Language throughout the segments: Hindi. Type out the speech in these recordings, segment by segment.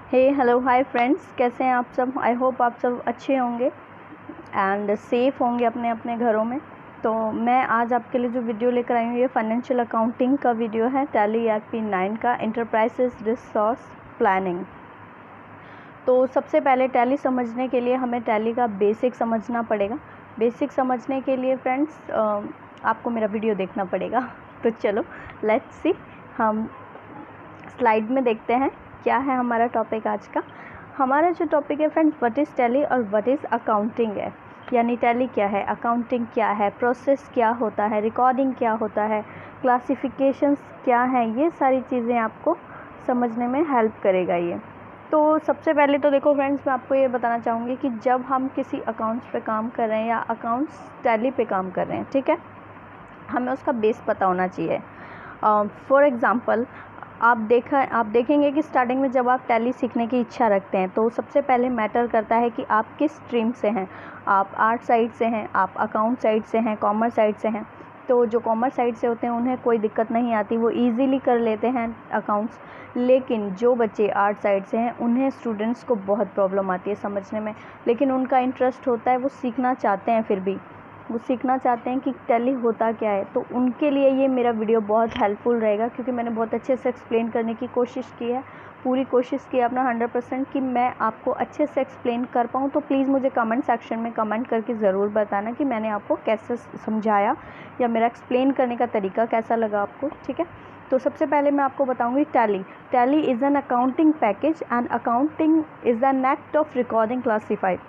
हे हेलो हाय फ्रेंड्स, कैसे हैं आप सब। आई होप आप सब अच्छे होंगे एंड सेफ़ होंगे अपने अपने घरों में। तो मैं आज आपके लिए जो वीडियो लेकर आई हूँ ये फाइनेंशियल अकाउंटिंग का वीडियो है, टैली ERP 9 का, एंटरप्राइजेस रिसोर्स प्लानिंग। तो सबसे पहले टैली समझने के लिए हमें टैली का बेसिक समझना पड़ेगा। बेसिक समझने के लिए फ्रेंड्स आपको मेरा वीडियो देखना पड़ेगा। तो चलो लेट्स सी, हम स्लाइड में देखते हैं क्या है हमारा टॉपिक आज का। हमारा जो टॉपिक है फ्रेंड्स, व्हाट इज़ टैली और व्हाट इज़ अकाउंटिंग है। यानी टैली क्या है, अकाउंटिंग क्या है, प्रोसेस क्या होता है, रिकॉर्डिंग क्या होता है, क्लासिफिकेशंस क्या हैं, ये सारी चीज़ें आपको समझने में हेल्प करेगा ये। तो सबसे पहले तो देखो फ्रेंड्स, मैं आपको ये बताना चाहूँगी कि जब हम किसी अकाउंट्स पे काम कर रहे हैं या अकाउंट्स टैली पे काम कर रहे हैं, ठीक है, हमें उसका बेस पता होना चाहिए। फॉर एग्ज़ाम्पल आप देखेंगे कि स्टार्टिंग में जब आप टैली सीखने की इच्छा रखते हैं तो सबसे पहले मैटर करता है कि आप किस स्ट्रीम से हैं। आप आर्ट साइड से हैं, आप अकाउंट साइड से हैं, कॉमर्स साइड से हैं। तो जो कॉमर्स साइड से होते हैं उन्हें कोई दिक्कत नहीं आती, वो इजीली कर लेते हैं अकाउंट्स। लेकिन जो बच्चे आर्ट साइड से हैं उन्हें, स्टूडेंट्स को बहुत प्रॉब्लम आती है समझने में। लेकिन उनका इंटरेस्ट होता है, वो सीखना चाहते हैं, फिर भी वो सीखना चाहते हैं कि टैली होता क्या है। तो उनके लिए ये मेरा वीडियो बहुत हेल्पफुल रहेगा, क्योंकि मैंने बहुत अच्छे से एक्सप्लेन करने की कोशिश की है, पूरी कोशिश की है अपना 100% कि मैं आपको अच्छे से एक्सप्लेन कर पाऊँ। तो प्लीज़ मुझे कमेंट सेक्शन में कमेंट करके ज़रूर बताना कि मैंने आपको कैसे समझाया या मेरा एक्सप्लेन करने का तरीका कैसा लगा आपको, ठीक है। तो सबसे पहले मैं आपको बताऊँगी tally is an accounting package and accounting is an act of recording classified.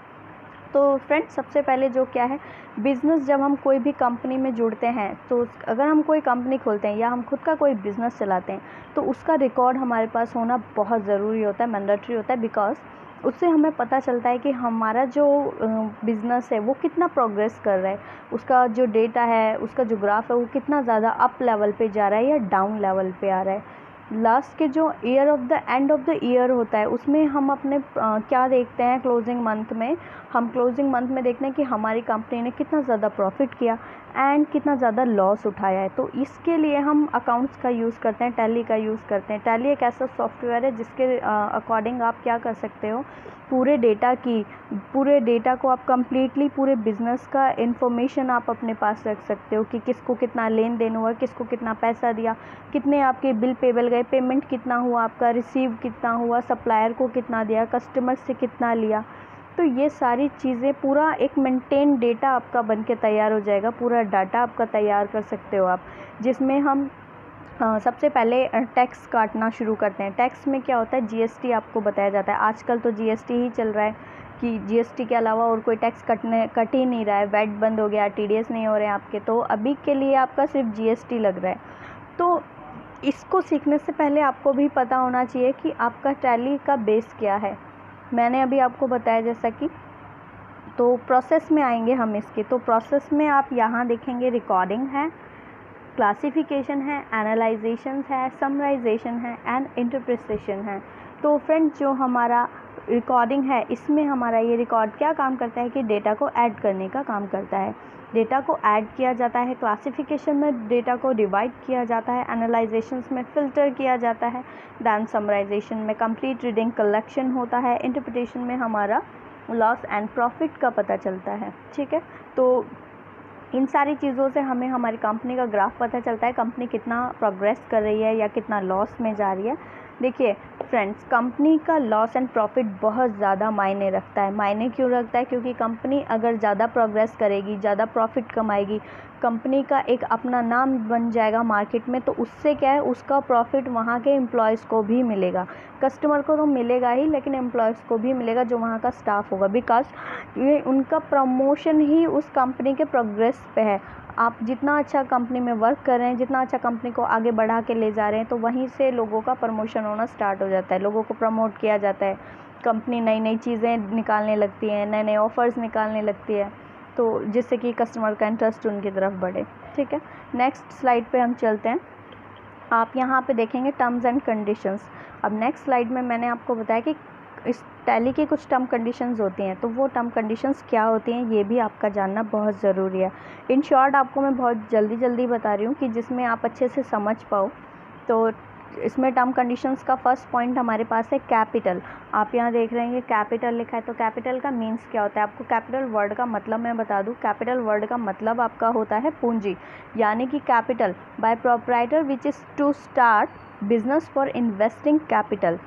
तो फ्रेंड्स, सबसे पहले जो क्या है, बिज़नेस, जब हम कोई भी कंपनी में जुड़ते हैं, तो अगर हम कोई कंपनी खोलते हैं या हम खुद का कोई बिज़नेस चलाते हैं तो उसका रिकॉर्ड हमारे पास होना बहुत ज़रूरी होता है, मैंडेटरी होता है। बिकॉज़ उससे हमें पता चलता है कि हमारा जो बिज़नेस है वो कितना प्रोग्रेस कर रहा है, उसका जो डेटा है, उसका जो ग्राफ है वो कितना ज़्यादा अप लेवल पे जा रहा है या डाउन लेवल पे आ रहा है। लास्ट के जो year of the end of the year होता है उसमें हम अपने क्या देखते हैं, क्लोजिंग मंथ में हम क्लोजिंग मंथ में देखते हैं कि हमारी कंपनी ने कितना ज़्यादा प्रॉफिट किया एंड कितना ज़्यादा लॉस उठाया है। तो इसके लिए हम अकाउंट्स का यूज़ करते हैं, टैली का यूज़ करते हैं। टैली एक ऐसा सॉफ्टवेयर है जिसके अकॉर्डिंग आप क्या कर सकते हो, पूरे डेटा को आप कम्प्लीटली, पूरे बिज़नेस का इन्फॉर्मेशन आप अपने पास रख सकते हो कि किसको कितना लेन देन हुआ, किसको कितना पैसा दिया, कितने आपके बिल पेबल गए, पेमेंट कितना हुआ आपका, रिसीव कितना हुआ, सप्लायर को कितना दिया, कस्टमर से कितना लिया। तो ये सारी चीज़ें, पूरा एक मेंटेन डेटा आपका बन के तैयार हो जाएगा, पूरा डाटा आपका तैयार कर सकते हो आप, जिसमें हम सबसे पहले टैक्स काटना शुरू करते हैं। टैक्स में क्या होता है, GST आपको बताया जाता है। आजकल तो GST ही चल रहा है कि GST के अलावा और कोई टैक्स कट ही नहीं रहा है। वैट बंद हो गया, TDS नहीं हो रहे हैं आपके, तो अभी के लिए आपका सिर्फ GST लग रहा है। तो इसको सीखने से पहले आपको भी पता होना चाहिए कि आपका टैली का बेस क्या है। मैंने अभी आपको बताया जैसा कि, तो प्रोसेस में आएंगे हम इसके। तो प्रोसेस में आप यहाँ देखेंगे रिकॉर्डिंग है, क्लासिफिकेशन है, एनालाइजेशन है, समराइजेशन है एंड इंटरप्रिटेशन है। तो फ्रेंड्स, जो हमारा रिकॉर्डिंग है, इसमें हमारा ये रिकॉर्ड क्या काम करता है कि डेटा को ऐड करने का काम करता है। डेटा को ऐड किया जाता है, क्लासिफिकेशन में डेटा को डिवाइड किया जाता है, एनालाइजेशंस में फ़िल्टर किया जाता है, दैन समराइजेशन में कंप्लीट रीडिंग कलेक्शन होता है, इंटरप्रिटेशन में हमारा लॉस एंड प्रॉफिट का पता चलता है, ठीक है। तो इन सारी चीज़ों से हमें हमारी कंपनी का ग्राफ पता चलता है, कंपनी कितना प्रोग्रेस कर रही है या कितना लॉस में जा रही है। देखिए फ्रेंड्स, कंपनी का लॉस एंड प्रॉफिट बहुत ज़्यादा मायने रखता है। मायने क्यों रखता है? क्योंकि कंपनी अगर ज़्यादा प्रोग्रेस करेगी, ज़्यादा प्रॉफिट कमाएगी, कंपनी का एक अपना नाम बन जाएगा मार्केट में, तो उससे क्या है, उसका प्रॉफिट वहाँ के एम्प्लॉयज़ को भी मिलेगा। कस्टमर को तो मिलेगा ही, लेकिन एम्प्लॉयज़ को भी मिलेगा जो वहाँ का स्टाफ होगा। बिकॉज ये उनका प्रमोशन ही उस कंपनी के प्रोग्रेस पे है। आप जितना अच्छा कंपनी में वर्क कर रहे हैं, जितना अच्छा कंपनी को आगे बढ़ा के ले जा रहे हैं, तो वहीं से लोगों का प्रमोशन होना स्टार्ट हो जाता है, लोगों को प्रमोट किया जाता है, कंपनी नई नई चीज़ें निकालने लगती है, नए नए ऑफ़र्स निकालने लगती है, तो जिससे कि कस्टमर का इंटरेस्ट उनकी तरफ बढ़े, ठीक है। नेक्स्ट स्लाइड पे हम चलते हैं। आप यहाँ पे देखेंगे टर्म्स एंड कंडीशंस। अब नेक्स्ट स्लाइड में मैंने आपको बताया कि इस टैली की कुछ टर्म कंडीशंस होती हैं, तो वो टर्म कंडीशंस क्या होती हैं ये भी आपका जानना बहुत ज़रूरी है। इन शॉर्ट आपको मैं बहुत जल्दी बता रही हूँ कि जिसमें आप अच्छे से समझ पाओ। तो इसमें टर्म कंडीशंस का फर्स्ट पॉइंट हमारे पास है कैपिटल। आप यहाँ देख रहे हैं ये कैपिटल लिखा है, तो कैपिटल का मीन्स क्या होता है? आपको कैपिटल वर्ड का मतलब मैं बता दूँ। कैपिटल वर्ड का मतलब आपका होता है पूंजी, यानी कि capital by proprietor which is to start business for investing capital.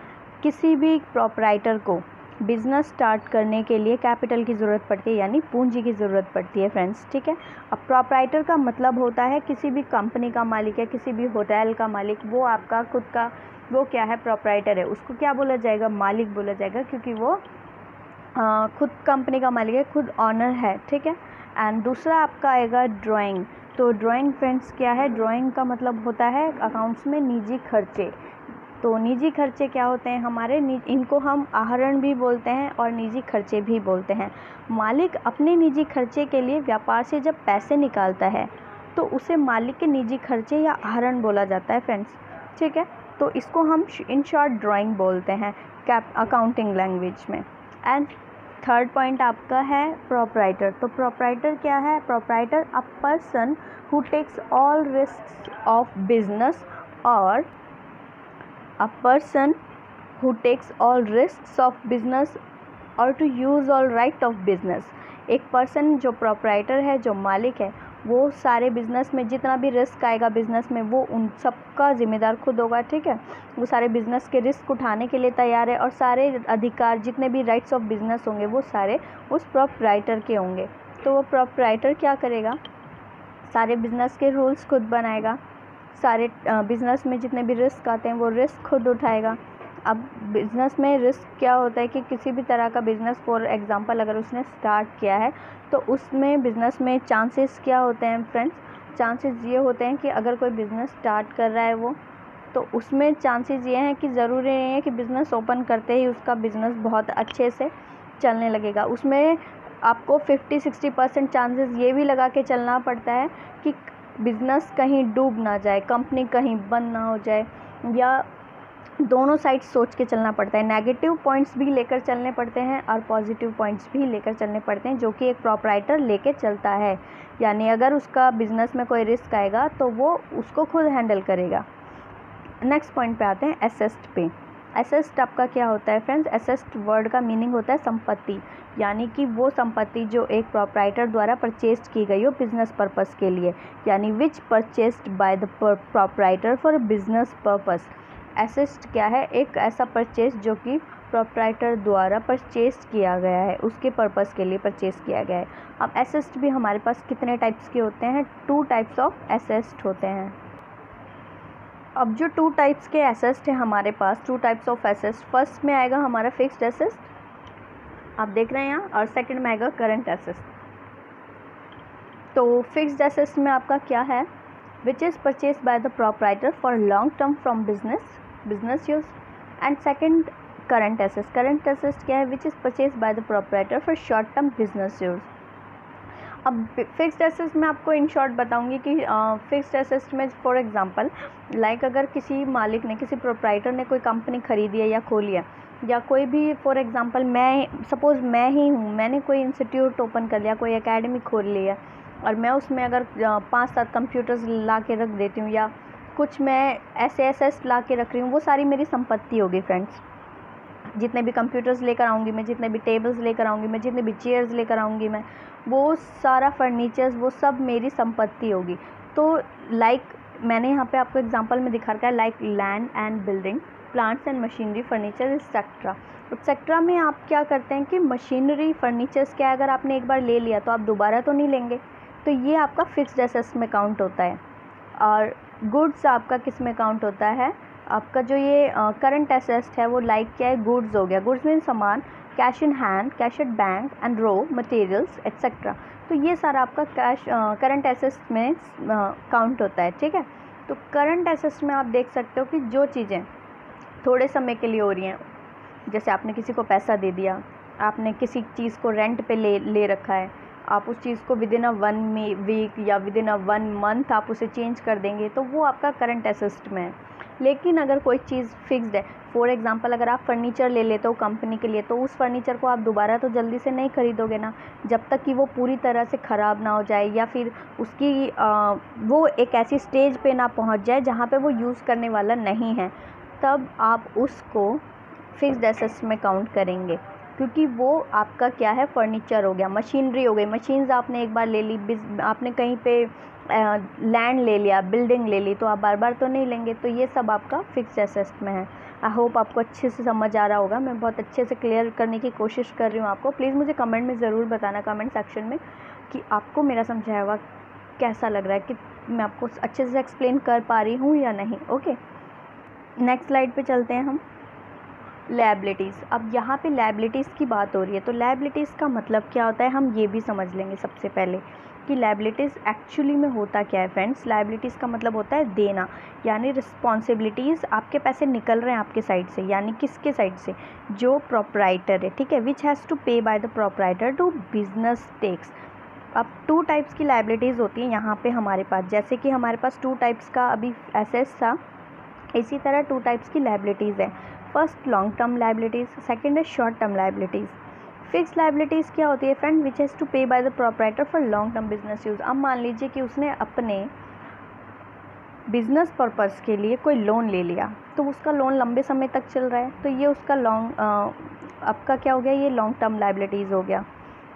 किसी भी प्रोप्राइटर को बिज़नेस स्टार्ट करने के लिए कैपिटल की ज़रूरत पड़ती है, यानी पूंजी की ज़रूरत पड़ती है फ्रेंड्स, ठीक है। अब प्रोप्राइटर का मतलब होता है किसी भी कंपनी का मालिक है, किसी भी होटल का मालिक, वो आपका खुद का वो क्या है? प्रोप्राइटर है। उसको क्या बोला जाएगा? मालिक बोला जाएगा, क्योंकि वो खुद कंपनी का मालिक है, खुद ऑनर है, ठीक है। एंड दूसरा आपका आएगा ड्राइंग। तो ड्राइंग फ्रेंड्स क्या है? ड्राइंग का मतलब होता है अकाउंट्स में निजी खर्चे। तो निजी खर्चे क्या होते हैं हमारे? इनको हम आहरण भी बोलते हैं और निजी खर्चे भी बोलते हैं। मालिक अपने निजी खर्चे के लिए व्यापार से जब पैसे निकालता है तो उसे मालिक के निजी खर्चे या आहरण बोला जाता है फ्रेंड्स, ठीक है। तो इसको हम इन शॉर्ट ड्राइंग बोलते हैं अकाउंटिंग लैंग्वेज में। एंड थर्ड पॉइंट आपका है प्रोप्राइटर। तो प्रोप्राइटर क्या है? Proprietor a person who takes all risk of business और a person who takes all risks of business or to use all right of business। एक पर्सन जो प्रोप्राइटर है, जो मालिक है, वो सारे बिज़नेस में जितना भी रिस्क आएगा बिज़नेस में, वो उन सब का ज़िम्मेदार खुद होगा, ठीक है। वो सारे बिज़नेस के रिस्क उठाने के लिए तैयार है और सारे अधिकार, जितने भी राइट्स ऑफ बिज़नेस होंगे, वो सारे उस प्रोप्राइटर के होंगे। तो वो प्रोप्राइटर क्या करेगा? सारे बिज़नेस के रूल्स खुद बनाएगा, सारे बिज़नेस में जितने भी रिस्क आते हैं वो रिस्क खुद उठाएगा। अब बिज़नेस में रिस्क क्या होता है कि किसी भी तरह का बिज़नेस, फॉर एग्जांपल अगर उसने स्टार्ट किया है तो उसमें बिज़नेस में चांसेस क्या होते हैं फ्रेंड्स? चांसेस ये होते हैं कि अगर कोई बिज़नेस स्टार्ट कर रहा है वो, तो उसमें चांसेस ये हैं कि ज़रूरी नहीं है कि बिज़नेस ओपन करते ही उसका बिज़नेस बहुत अच्छे से चलने लगेगा। उसमें आपको 50-60% चांसेस ये भी लगा के चलना पड़ता है कि बिज़नेस कहीं डूब ना जाए, कंपनी कहीं बंद ना हो जाए, या दोनों साइड सोच के चलना पड़ता है। नेगेटिव पॉइंट्स भी लेकर चलने पड़ते हैं और पॉजिटिव पॉइंट्स भी लेकर चलने पड़ते हैं, जो कि एक प्रोप्राइटर लेके चलता है। यानी अगर उसका बिज़नेस में कोई रिस्क आएगा तो वो उसको खुद हैंडल करेगा। नेक्स्ट पॉइंट पे आते हैं एसेस्ट पे। एसेस्ट आपका क्या होता है फ्रेंड्स? एसेस्ट वर्ड का मीनिंग होता है संपत्ति, यानी कि वो संपत्ति जो एक प्रोप्राइटर द्वारा परचेज की गई हो बिजनेस पर्पस के लिए, यानी which purchased by the proprietor for business purpose. Asset क्या है? एक ऐसा परचेज जो कि प्रोप्राइटर द्वारा परचेज किया गया है, उसके पर्पस के लिए परचेज किया गया है। अब एसेस्ट भी हमारे पास कितने टाइप्स के होते हैं? 2 टाइप्स ऑफ एसेस्ट होते हैं। अब जो 2 टाइप्स के एसेस्ट हैं हमारे पास, 2 टाइप्स ऑफ एसेस्ट, फर्स्ट में आएगा हमारा फिक्स्ड एसेस्ट, आप देख रहे हैं यहाँ, और सेकंड में आएगा करंट एसेस्ट। तो फिक्स्ड एसेस्ट में आपका क्या है? Which is purchase by the proprietor for long term from business use. And second current asset. Current asset क्या है? Which is purchase by the proprietor for short term business use. अब फिक्स्ड एसेस्ट में आपको इन शॉर्ट बताऊंगी कि फिक्स्ड एसेस्ट में फॉर एग्जांपल लाइक अगर किसी मालिक ने, किसी प्रोप्राइटर ने कोई कंपनी खरीदी है या खोली है, या कोई भी फॉर एग्जांपल सपोज़ मैं ही हूँ, मैंने कोई इंस्टीट्यूट ओपन कर लिया, कोई एकेडमी खोल ली है, और मैं उसमें अगर 5-7 कंप्यूटर्स ला के रख देती हूँ या कुछ मैं ऐसे एसेट्स ला के रख रही हूँ, वो सारी मेरी संपत्ति होगी फ्रेंड्स। जितने भी कंप्यूटर्स लेकर आऊँगी मैं, जितने भी टेबल्स लेकर आऊँगी मैं, जितने भी चेयर्स लेकर आऊँगी मैं, वो सारा फर्नीचर्स, वो सब मेरी संपत्ति होगी। तो लाइक मैंने यहाँ पे आपको एग्जांपल में दिखा रखा है, like land and building, plants and machinery, furniture etcetera. Etcetera में आप क्या करते हैं कि मशीनरी, फर्नीचर्स क्या, अगर आपने एक बार ले लिया तो आप दोबारा तो नहीं लेंगे, तो ये आपका फिक्स्ड एसेट्स में काउंट होता है। और गुड्स आपका किस में काउंट होता है? आपका जो ये करंट एसेट है वो लाइक क्या है? गुड्स हो गया। गुड्स मीन सामान, cash in hand, cash at bank and raw materials etcetera. तो ये सारा आपका कैश करंट एसेट्स में काउंट होता है, ठीक है। तो करंट एसेट्स में आप देख सकते हो कि जो चीज़ें थोड़े समय के लिए हो रही हैं, जैसे आपने किसी को पैसा दे दिया, आपने किसी चीज़ को रेंट पे ले रखा है, आप उस चीज़ को विदिन अ 1 वीक या विदिन अ 1 मंथ आप उसे चेंज कर देंगे, तो वो आपका करंट एसेट में है। लेकिन अगर कोई चीज़ फिक्स्ड है, फॉर एग्ज़ाम्पल अगर आप फर्नीचर ले लेते हो कंपनी के लिए, तो उस फर्नीचर को आप दोबारा तो जल्दी से नहीं ख़रीदोगे ना, जब तक कि वो पूरी तरह से ख़राब ना हो जाए या फिर उसकी वो एक ऐसी स्टेज पे ना पहुंच जाए जहां पे वो यूज़ करने वाला नहीं है, तब आप उसको फिक्स्ड एसेट्स में काउंट करेंगे। क्योंकि वो आपका क्या है, फर्नीचर हो गया, मशीनरी हो गई, मशीन्स आपने एक बार ले ली, आपने कहीं पे लैंड ले लिया, बिल्डिंग ले ली, तो आप बार बार तो नहीं लेंगे, तो ये सब आपका फिक्स्ड एसेट्स में है। आई होप आपको अच्छे से समझ आ रहा होगा, मैं बहुत अच्छे से क्लियर करने की कोशिश कर रही हूँ आपको। प्लीज़ मुझे कमेंट में ज़रूर बताना, कमेंट सेक्शन में, कि आपको मेरा समझाया हुआ कैसा लग रहा है, कि मैं आपको अच्छे से एक्सप्लेन कर पा रही हूँ या नहीं। ओके, नेक्स्ट स्लाइड पे चलते हैं हम। लायबिलिटीज़। अब यहाँ पे लायबिलिटीज़ की बात हो रही है, तो लायबिलिटीज़ का मतलब क्या होता है, हम ये भी समझ लेंगे सबसे पहले कि लायबिलिटीज़ एक्चुअली में होता क्या है फ्रेंड्स। लायबिलिटीज़ का मतलब होता है देना, यानी रिस्पॉन्सिबिलिटीज़, आपके पैसे निकल रहे हैं आपके साइड से, यानी किसके साइड से, जो प्रोप्राइटर है, ठीक है, which has to pay by the proprietor to business taxes. अब 2 टाइप्स की लायबिलिटीज़ होती हैं यहाँ पे हमारे पास, जैसे कि हमारे पास 2 टाइप्स का अभी एसेट्स था, इसी तरह 2 टाइप्स की लायबिलिटीज़ है। First long term liabilities, second है short term liabilities. Fix liabilities क्या होती है friend, which has to pay by the proprietor for long term business use. अब मान लीजिए कि उसने अपने बिजनेस पर्पज़ के लिए कोई लोन ले लिया, तो उसका लोन लंबे समय तक चल रहा है, तो ये उसका आपका क्या हो गया, ये लॉन्ग टर्म लायबिलिटीज़ हो गया।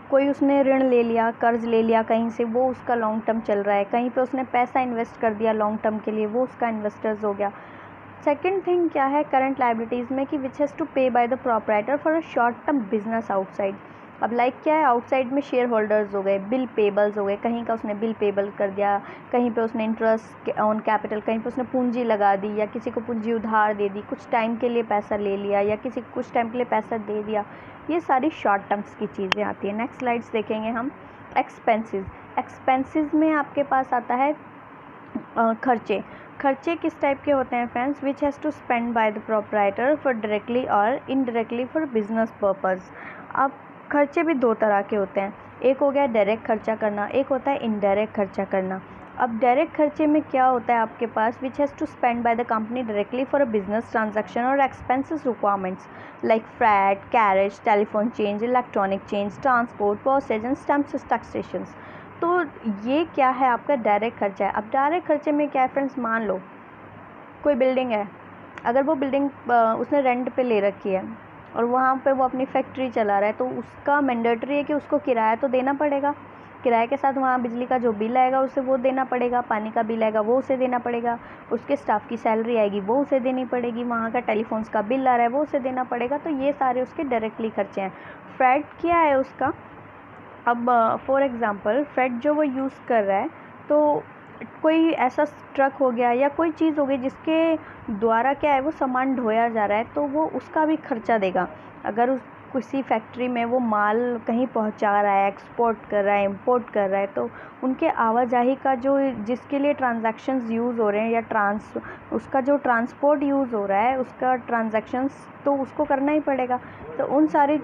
कोई उसने ऋण ले लिया, कर्ज़ ले लिया कहीं से, वो उसका लॉन्ग टर्म चल रहा है। कहीं पे उसने पैसा इन्वेस्ट कर दिया लॉन्ग टर्म के लिए, वो उसका इन्वेस्टर्स हो गया। सेकंड थिंग क्या है करंट लायबिलिटीज़ में, कि विच has to pay by the proprietor for a short term business outside. अब लाइक क्या है, आउटसाइड में शेयर होल्डर्स हो गए, बिल पेबल्स हो गए, कहीं का उसने बिल पेबल कर दिया, कहीं पे उसने इंटरेस्ट ऑन कैपिटल, कहीं पे उसने पूंजी लगा दी, या किसी को पूंजी उधार दे दी, कुछ टाइम के लिए पैसा ले लिया, या किसी को कुछ टाइम के लिए पैसा दे दिया। ये सारी शॉर्ट टर्म्स की चीज़ें आती हैं। नेक्स्ट स्लाइड्स देखेंगे हम। एक्सपेंसेस। एक्सपेंसेस में आपके पास आता है खर्चे। खर्चे किस टाइप के होते हैं friends, which has to spend by the proprietor for directly और इनडायरेक्टली फॉर बिजनेस पर्पज़। अब खर्चे भी 2 तरह के होते हैं, एक हो गया डायरेक्ट खर्चा करना, एक होता है इनडायरेक्ट खर्चा करना। अब डायरेक्ट खर्चे में क्या होता है आपके पास, which has to spend by the company directly for a business transaction और expenses requirements like freight, carriage, telephone change, electronic change, transport, postage and stamps taxations. तो ये क्या है, आपका डायरेक्ट खर्चा है। अब डायरेक्ट खर्चे में क्या है फ्रेंड्स, मान लो कोई बिल्डिंग है, अगर वो बिल्डिंग उसने रेंट पे ले रखी है और वहाँ पे वो अपनी फैक्ट्री चला रहा है, तो उसका मैंडेटरी है कि उसको किराया तो देना पड़ेगा। किराए के साथ वहाँ बिजली का जो बिल आएगा उसे वो देना पड़ेगा, पानी का बिल आएगा वो उसे देना पड़ेगा, उसके स्टाफ की सैलरी आएगी वो उसे देनी पड़ेगी, वहाँ का टेलीफोन्स का बिल आ रहा है वो उसे देना पड़ेगा। तो ये सारे उसके डायरेक्टली खर्चे हैं। फ्रैट क्या है उसका, अब फॉर एग्ज़ाम्पल फ्रेट जो वो यूज़ कर रहा है, तो कोई ऐसा ट्रक हो गया या कोई चीज़ हो गई जिसके द्वारा क्या है वो सामान ढोया जा रहा है, तो वो उसका भी खर्चा देगा। अगर उस किसी फैक्ट्री में वो माल कहीं पहुंचा रहा है, एक्सपोर्ट कर रहा है, इंपोर्ट कर रहा है, तो उनके आवाजाही का जो जिसके लिए ट्रांजैक्शंस यूज़ हो रहे हैं या उसका जो ट्रांसपोर्ट यूज़ हो रहा है उसका ट्रांजैक्शंस तो उसको करना ही पड़ेगा। तो इन सारी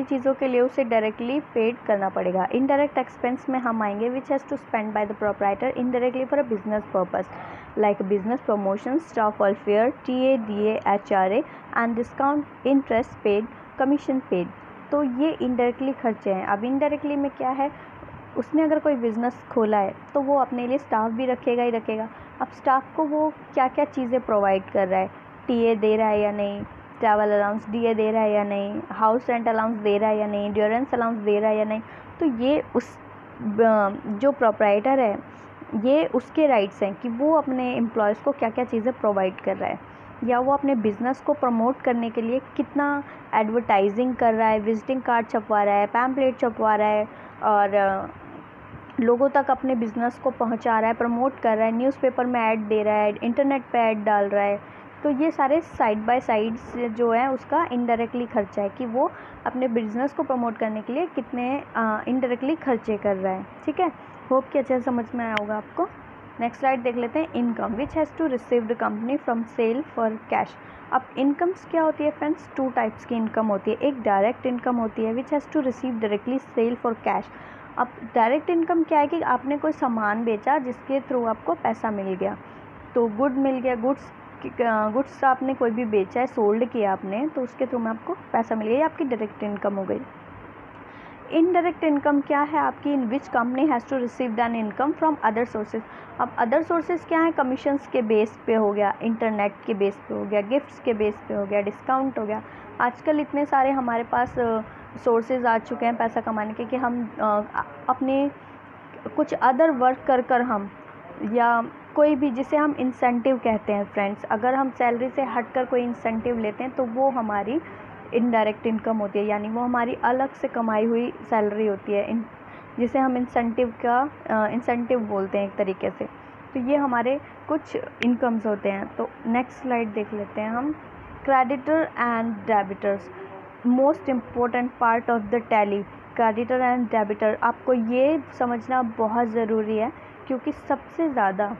चीज़ों के लिए उसे डायरेक्टली पेड करना पड़ेगा। इनडायरेक्ट एक्सपेंस में हम आएंगे, which has to spend by the proprietor indirectly for a business purpose like business promotion, staff welfare, TA, DA, HRA and discount, interest paid, commission paid. तो ये इनडायरेक्टली खर्चे हैं। अब इनडायरेक्टली में क्या है, उसने अगर कोई बिज़नेस खोला है तो वो अपने लिए स्टाफ भी रखेगा ही रखेगा। अब स्टाफ को वो क्या क्या चीज़ें प्रोवाइड कर रहा है, TA दे रहा है या नहीं, ट्रैवल अलाउंस DA दे रहा है या नहीं, हाउस रेंट अलाउंस दे रहा है या नहीं, ड्यूरेंस अलाउंस दे रहा है या नहीं। तो ये उस जो प्रोप्राइटर है ये उसके राइट्स हैं कि वो अपने एम्प्लॉयज़ को क्या क्या चीज़ें प्रोवाइड कर रहा है, या वो अपने बिज़नेस को प्रमोट करने के लिए कितना एडवर्टाइजिंग कर रहा है, विजिटिंग कार्ड छपवा रहा है, पैम्पलेट छपवा रहा है और लोगों तक अपने बिज़नेस को पहुंचा रहा है, प्रमोट कर रहा है, न्यूज़पेपर में ऐड दे रहा है, इंटरनेट पे ऐड डाल रहा है। तो ये सारे साइड बाय साइड्स जो है उसका इनडायरेक्टली खर्चा है कि वो अपने बिजनेस को प्रमोट करने के लिए कितने इनडायरेक्टली खर्चे कर रहा है। ठीक है, होप कि अच्छे से समझ में आया होगा आपको। नेक्स्ट स्लाइड देख लेते हैं। Income which has to receive the company from sale for cash. अब इनकम्स क्या होती है फ्रेंड्स, 2 टाइप्स की इनकम होती है। एक डायरेक्ट इनकम होती है which has to receive directly sale for cash. अब डायरेक्ट इनकम क्या है कि आपने कोई सामान बेचा जिसके थ्रू आपको पैसा मिल गया, तो गुड मिल गया, गुड्स आपने कोई भी बेचा है, सोल्ड किया आपने, तो उसके थ्रू में आपको पैसा मिल गया, ये आपकी डायरेक्ट इनकम हो गई। इनडायरेक्ट इनकम क्या है आपकी? In which company has to receive than income from other sources. अब अदर सोर्सेज क्या है? कमीशंस के बेस पे हो गया, इंटरनेट के बेस पे हो गया, गिफ्ट्स के बेस पे हो गया, डिस्काउंट हो गया। आजकल इतने सारे हमारे पास सोर्सेज आ चुके हैं पैसा कमाने के कि हम अपने कुछ अदर वर्क कर हम, या कोई भी जिसे हम इंसेंटिव कहते हैं फ्रेंड्स, अगर हम सैलरी से हटकर कोई इंसेंटिव लेते हैं तो वो हमारी इनडायरेक्ट इनकम होती है, यानी वो हमारी अलग से कमाई हुई सैलरी होती है, जिसे हम इंसेंटिव बोलते हैं एक तरीके से। तो ये हमारे कुछ इनकम्स होते हैं। तो नेक्स्ट स्लाइड देख लेते हैं हम। Creditor and debtors, most important part of the tally. Creditor and debtor, आपको ये समझना बहुत ज़रूरी है, क्योंकि सबसे ज़्यादा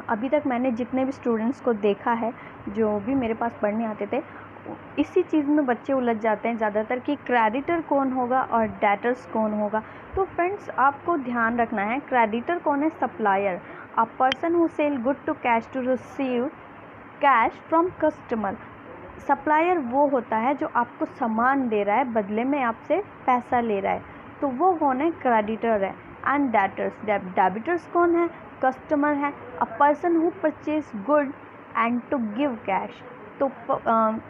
अभी तक मैंने जितने भी स्टूडेंट्स को देखा है जो भी मेरे पास पढ़ने आते थे, इसी चीज़ में बच्चे उलझ जाते हैं ज़्यादातर कि क्रेडिटर कौन होगा और डेटर्स कौन होगा। तो फ्रेंड्स आपको ध्यान रखना है, क्रेडिटर कौन है? Supplier, a person who sell good to cash to receive cash from customer. Supplier वो होता है जो आपको सामान दे रहा है, बदले में आपसे पैसा ले रहा है, तो वो कौन है? क्रेडिटर है। एंड डेटर्स, डेबिटर्स कौन है? कस्टमर है, a person who purchase good and to give cash. तो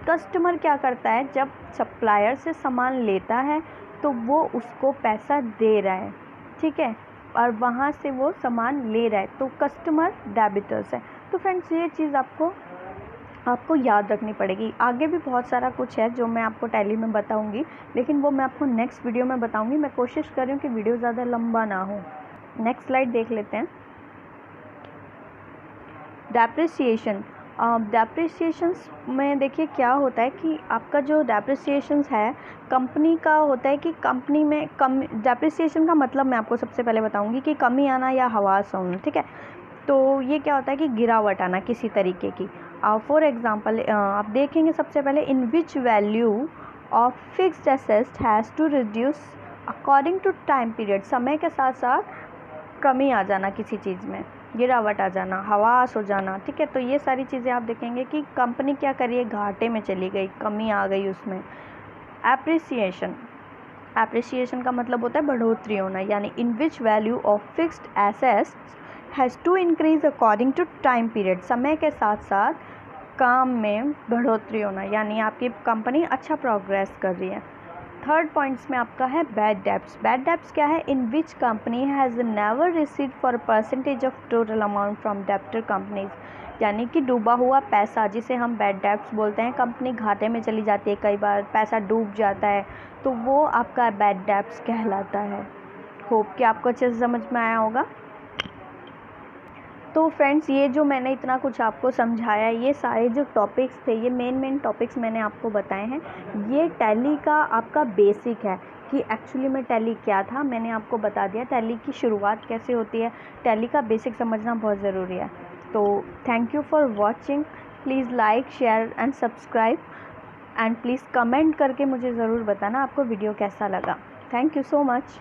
कस्टमर क्या करता है? जब सप्लायर से सामान लेता है तो वो उसको पैसा दे रहा है, ठीक है, और वहाँ से वो सामान ले रहा है, तो कस्टमर डेबिटर्स है। तो फ्रेंड्स ये चीज़ आपको याद रखनी पड़ेगी। आगे भी बहुत सारा कुछ है जो मैं आपको टैली में बताऊंगी, लेकिन वो मैं आपको नेक्स्ट वीडियो में बताऊंगी। मैं कोशिश कर रही हूँ कि वीडियो ज़्यादा लंबा ना हो। नेक्स्ट स्लाइड देख लेते हैं। डेप्रिसिएशन, डेप्रिसिएशंस में देखिए क्या होता है कि आपका जो डेप्रिसिएशंस है कंपनी का होता है कि कंपनी में कम, डेप्रिसिएशन का मतलब मैं आपको सबसे पहले बताऊंगी कि कमी आना या ह्रास होना, ठीक है। तो ये क्या होता है कि गिरावट आना किसी तरीके की। फॉर एग्जांपल आप देखेंगे सबसे पहले, in which value of fixed asset has to reduce according to time period. समय के साथ साथ कमी आ जाना किसी चीज़ में, गिरावट आ जाना, ह्रास हो जाना, ठीक है। तो ये सारी चीज़ें आप देखेंगे कि कंपनी क्या करिए, घाटे में चली गई, कमी आ गई उसमें। एप्रिसिएशन, एप्रिसिएशन का मतलब होता है बढ़ोतरी होना, यानी in which value of fixed assets has to increase according to time period. समय के साथ साथ काम में बढ़ोतरी होना, यानी आपकी कंपनी अच्छा प्रोग्रेस कर रही है। थर्ड पॉइंट्स में आपका है बैड डेब्ट्स। बैड डेब्ट्स क्या है? In which company has never received for percentage of total amount from debtor companies, यानी कि डूबा हुआ पैसा जिसे हम बैड डेब्ट्स बोलते हैं। कंपनी घाटे में चली जाती है, कई बार पैसा डूब जाता है, तो वो आपका बैड डेब्ट्स कहलाता है। होप कि आपको अच्छे से समझ में आया होगा। तो फ्रेंड्स ये जो मैंने इतना कुछ आपको समझाया, ये सारे जो टॉपिक्स थे, ये मेन टॉपिक्स मैंने आपको बताए हैं। ये टैली का आपका बेसिक है कि एक्चुअली में टैली क्या था, मैंने आपको बता दिया। टैली की शुरुआत कैसे होती है, टैली का बेसिक समझना बहुत ज़रूरी है। तो thank you for watching. Please like, share and subscribe, and please comment करके मुझे ज़रूर बताना आपको वीडियो कैसा लगा। Thank you so much.